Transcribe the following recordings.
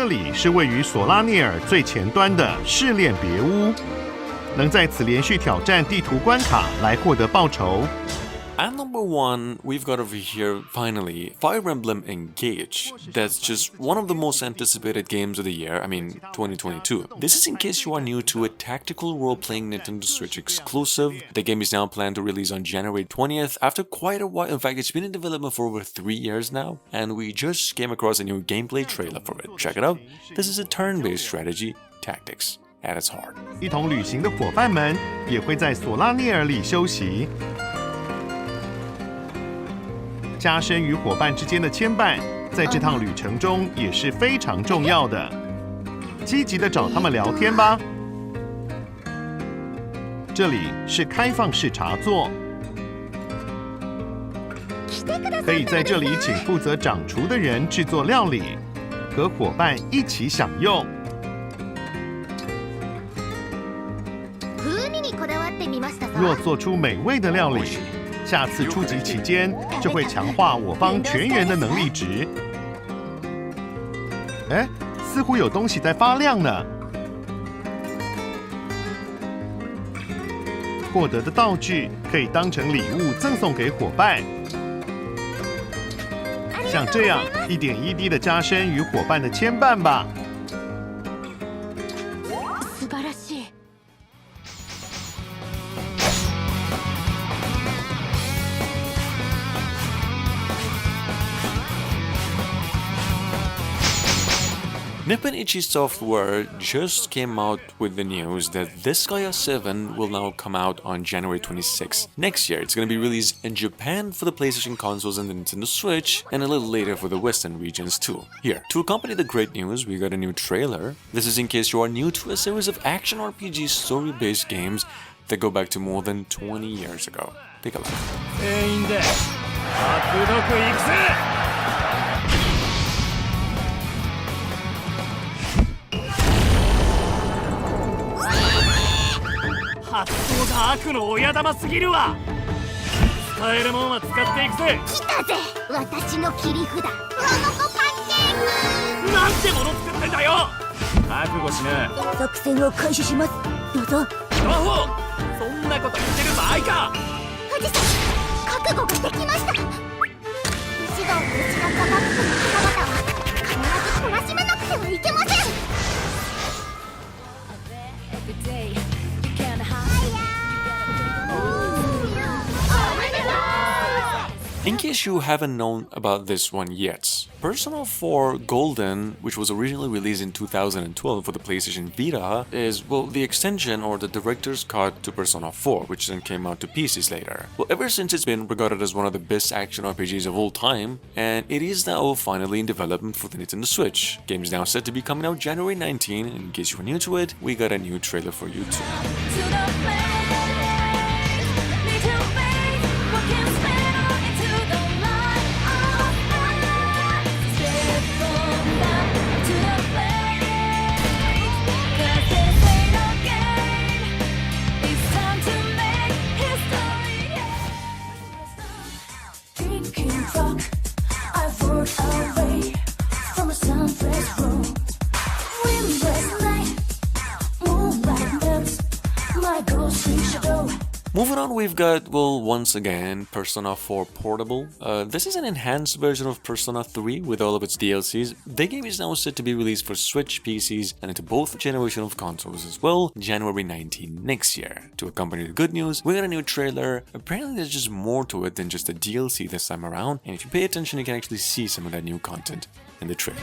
这里是位于索拉涅尔最前端的试炼别屋，能在此连续挑战地图关卡来获得报酬。At number 1, we've got over here, finally, Fire Emblem Engage. That's just one of the most anticipated games of the year, 2022. This is in case you are new to a tactical role-playing Nintendo Switch exclusive. The game is now planned to release on January 20th after quite a while. In fact, it's been in development for over 3 years now, and we just came across a new gameplay trailer for it. Check it out. This is a turn-based strategy tactics at its heart. 一同旅行的伙伴们也会在索拉涅尔里休息。加深与伙伴之间的牵绊，在这趟旅程中也是非常重要的。积极的找他们聊天吧。这里是开放式茶座，可以在这里请负责掌厨的人制作料理，和伙伴一起享用。若做出美味的料理，下次出击期间就会强化我方全员的能力值。哎，似乎有东西在发亮呢。获得的道具可以当成礼物赠送给伙伴。像这样一点一滴的加深与伙伴的牵绊吧。Nippon Ichi Software just came out with the news that Disgaea 7 will now come out on January 26th next year. It's going to be released in Japan for the PlayStation consoles and the Nintendo Switch, and a little later for the Western regions too. Here, to accompany the great news, we got a new trailer. This is in case you are new to a series of action RPG story-based games that go back to more than 20 years ago. Take a look. 発想が悪の親玉すぎるわ。使えるもんは使っていくぜ。来たぜ、私の切り札。ロボコパンケーキ。なんてもの作ってんだよ。覚悟しな。作戦を開始します。どうぞ。魔法。そんなこと言ってる場合か。富士山、覚悟ができました。指導を失ったバックの方々は必ず懲らしめなくてはいけません。In case you haven't known about this one yet, Persona 4 Golden, which was originally released in 2012 for the PlayStation Vita, is, well, the extension or the director's cut to Persona 4, which then came out to PCs later. Well, ever since it's been regarded as one of the best action RPGs of all time, and it is now finally in development for the Nintendo Switch. Game is now set to be coming out January 19, and in case you are new to it, we got a new trailer for you too. Moving on, we've got, well, once again, Persona 4 Portable. This is an enhanced version of Persona 3 with all of its DLCs. The game is now set to be released for Switch, PCs, and into both generations of consoles as well, January 19 next year. To accompany the good news, we got a new trailer. Apparently there's just more to it than just a DLC this time around, and if you pay attention you can actually see some of that new content in the trailer.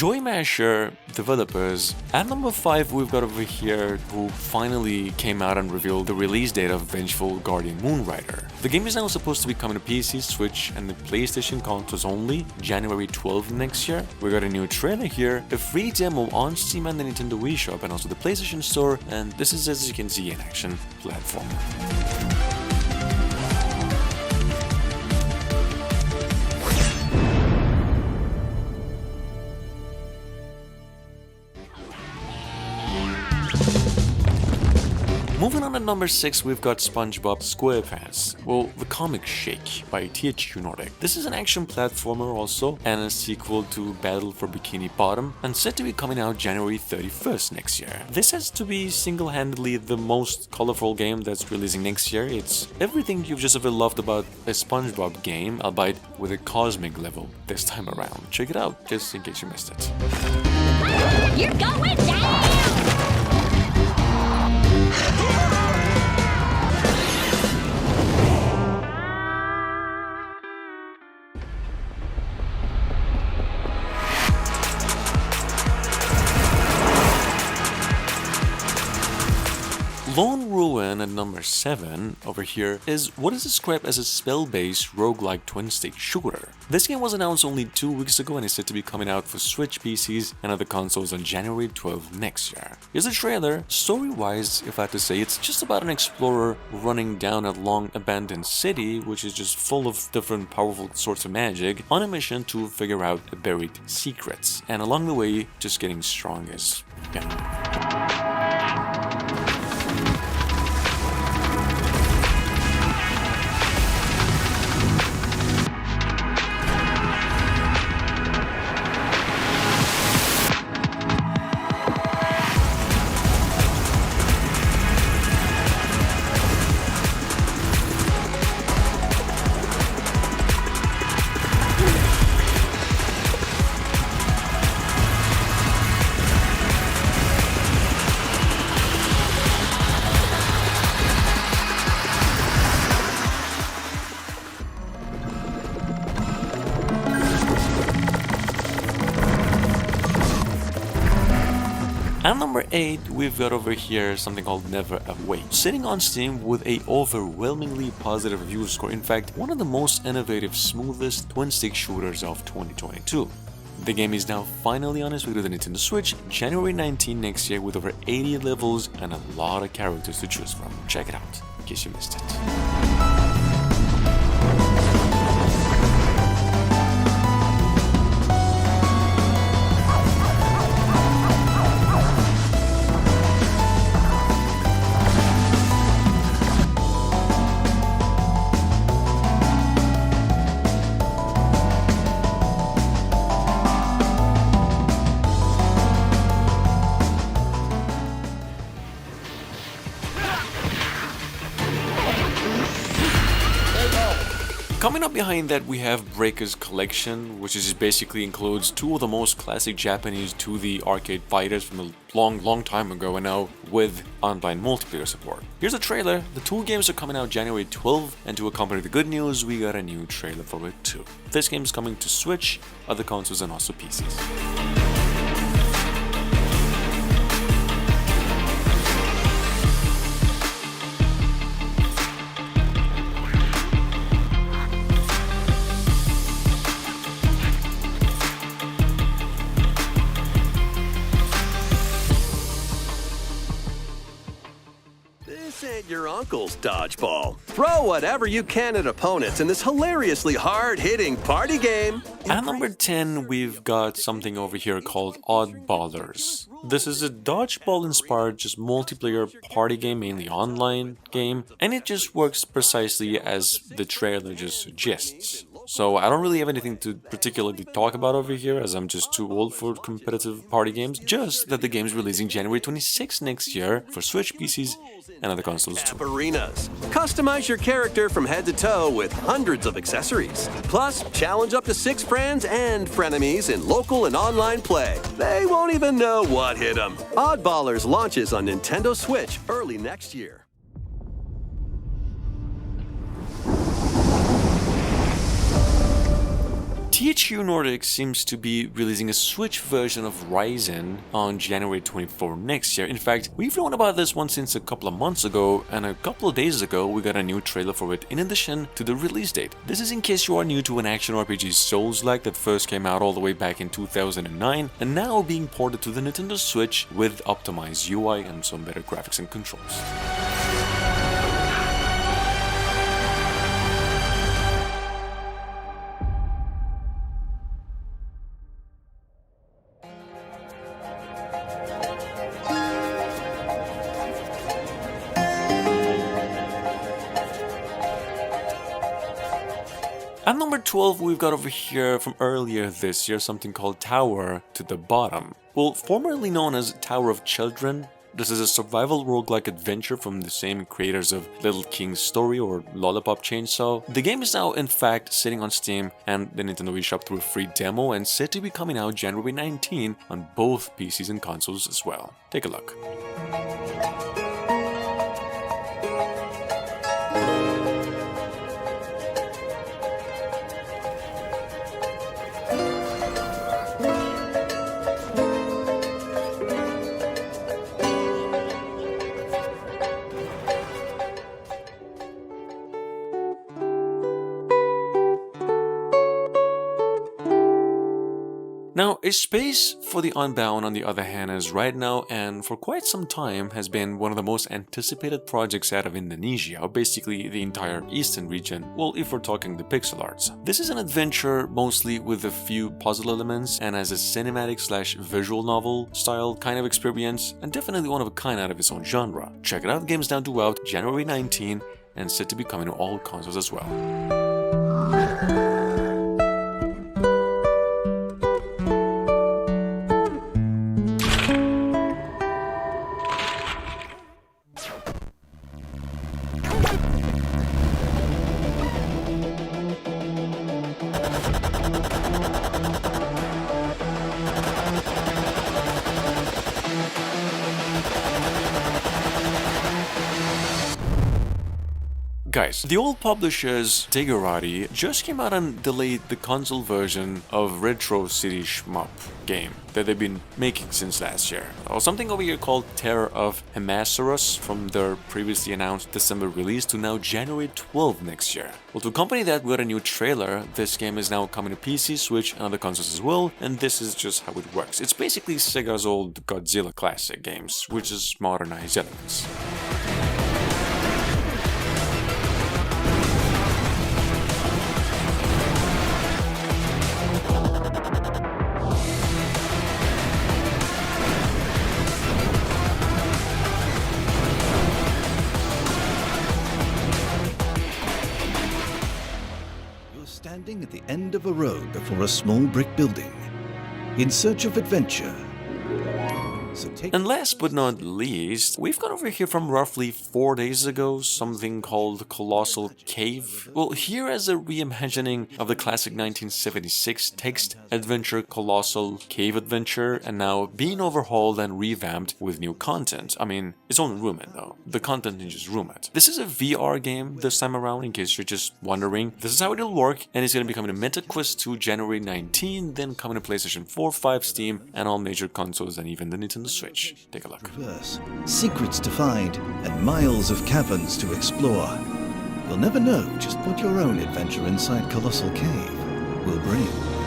Joy Masher developers. At number 5, we've got over here who finally came out and revealed the release date of Vengeful Guardian Moonrider. The game is now supposed to be coming to PC, Switch, and the PlayStation consoles only January 12th next year. We got a new trailer here, a free demo on Steam and the Nintendo Wii Shop, and also the PlayStation Store, and this is, as you can see, an action platformer. Moving on to number 6, we've got SpongeBob SquarePants. Well, The Comic Shake by THQ Nordic. This is an action platformer also, and a sequel to Battle for Bikini Bottom, and set to be coming out January 31st next year. This has to be single-handedly the most colorful game that's releasing next year. It's everything you've just ever loved about a SpongeBob game, albeit with a cosmic level this time around. Check it out, just in case you missed it. You're going down! Lone Ruin at number 7 over here is what is described as a spell-based roguelike twin-stick shooter. This game was announced only 2 weeks ago and is set to be coming out for Switch, PCs, and other consoles on January 12th next year. Here's a trailer. Story-wise, if I had to say, it's just about an explorer running down a long abandoned city, which is just full of different powerful sorts of magic, on a mission to figure out the buried secrets, and along the way, just getting strong as, you know. At number 8, we've got over here something called Never Awake, sitting on Steam with a overwhelmingly positive review score. In fact, one of the most innovative, smoothest twin-stick shooters of 2022. The game is now finally on its way to the Nintendo Switch, January 19 next year, with over 80 levels and a lot of characters to choose from. Check it out, in case you missed it. Coming up behind that, we have Breaker's Collection, which is basically includes 2 of the most classic Japanese 2D arcade fighters from a long time ago, and now with online multiplayer support. Here's a trailer. The 2 games are coming out January 12th, and to accompany the good news, we got a new trailer for it too. This game is coming to Switch, other consoles, and also PCs. Your uncle's dodgeball. Throw whatever you can at opponents in this hilariously hard-hitting party game. At number 10, we've got something over here called Oddballers. This is a dodgeball-inspired, just multiplayer party game, mainly online game, and it just works precisely as the trailer just suggests. So I don't really have anything to particularly talk about over here, as I'm just too old for competitive party games, just that the game's releasing January 26th next year for Switch, PCs, and other consoles too. Arenas. Customize your character from head to toe with hundreds of accessories. Plus, challenge up to 6 friends and frenemies in local and online play. They won't even know what hit them. Oddballers launches on Nintendo Switch early next year. THQ Nordic seems to be releasing a Switch version of Ryza on January 24 next year. In fact, we've known about this one since a couple of months ago, and a couple of days ago we got a new trailer for it in addition to the release date. This is in case you are new to an action RPG Souls-like that first came out all the way back in 2009 and now being ported to the Nintendo Switch with optimized UI and some better graphics and controls. At number 12, we've got over here from earlier this year something called Tower to the Bottom. Well, formerly known as Tower of Children, this is a survival roguelike adventure from the same creators of Little King's Story or Lollipop Chainsaw. The game is now in fact sitting on Steam and the Nintendo eShop through a free demo and said to be coming out January 19 on both PCs and consoles as well. Take a look. Now, a space for the Unbound, on the other hand, is right now and for quite some time has been one of the most anticipated projects out of Indonesia, or basically the entire eastern region, well, if we're talking the pixel arts. This is an adventure mostly with a few puzzle elements and as a cinematic/visual novel style kind of experience, and definitely one of a kind out of its own genre. Check it out, the game is now due out January 19 and set to be coming to all consoles as well. Guys, the old publishers Tegurati just came out and delayed the console version of Retro City Shmup game that they've been making since last year. Or something over here called Terror of Hemasaurus from their previously announced December release to now January 12 next year. Well, to accompany that, we got a new trailer. This game is now coming to PC, Switch, and other consoles as well, and this is just how it works. It's basically Sega's old Godzilla classic games, which is modernized elements. Standing at the end of a road before a small brick building, in search of adventure. And last but not least, we've got over here from roughly 4 days ago something called Colossal Cave. Well, here as a reimagining of the classic 1976 text adventure Colossal Cave Adventure, and now being overhauled and revamped with new content. I mean, it's only rumored though. The content is just rumored. This is a VR game this time around, in case you're just wondering. This is how it'll work, and it's going to be coming to MetaQuest 2 January 19, then coming to PlayStation 4, 5, Steam, and all major consoles and even the Nintendo Switch. Take a look. Secrets to find and miles of caverns to explore. You'll never know just what your own adventure inside Colossal Cave will bring.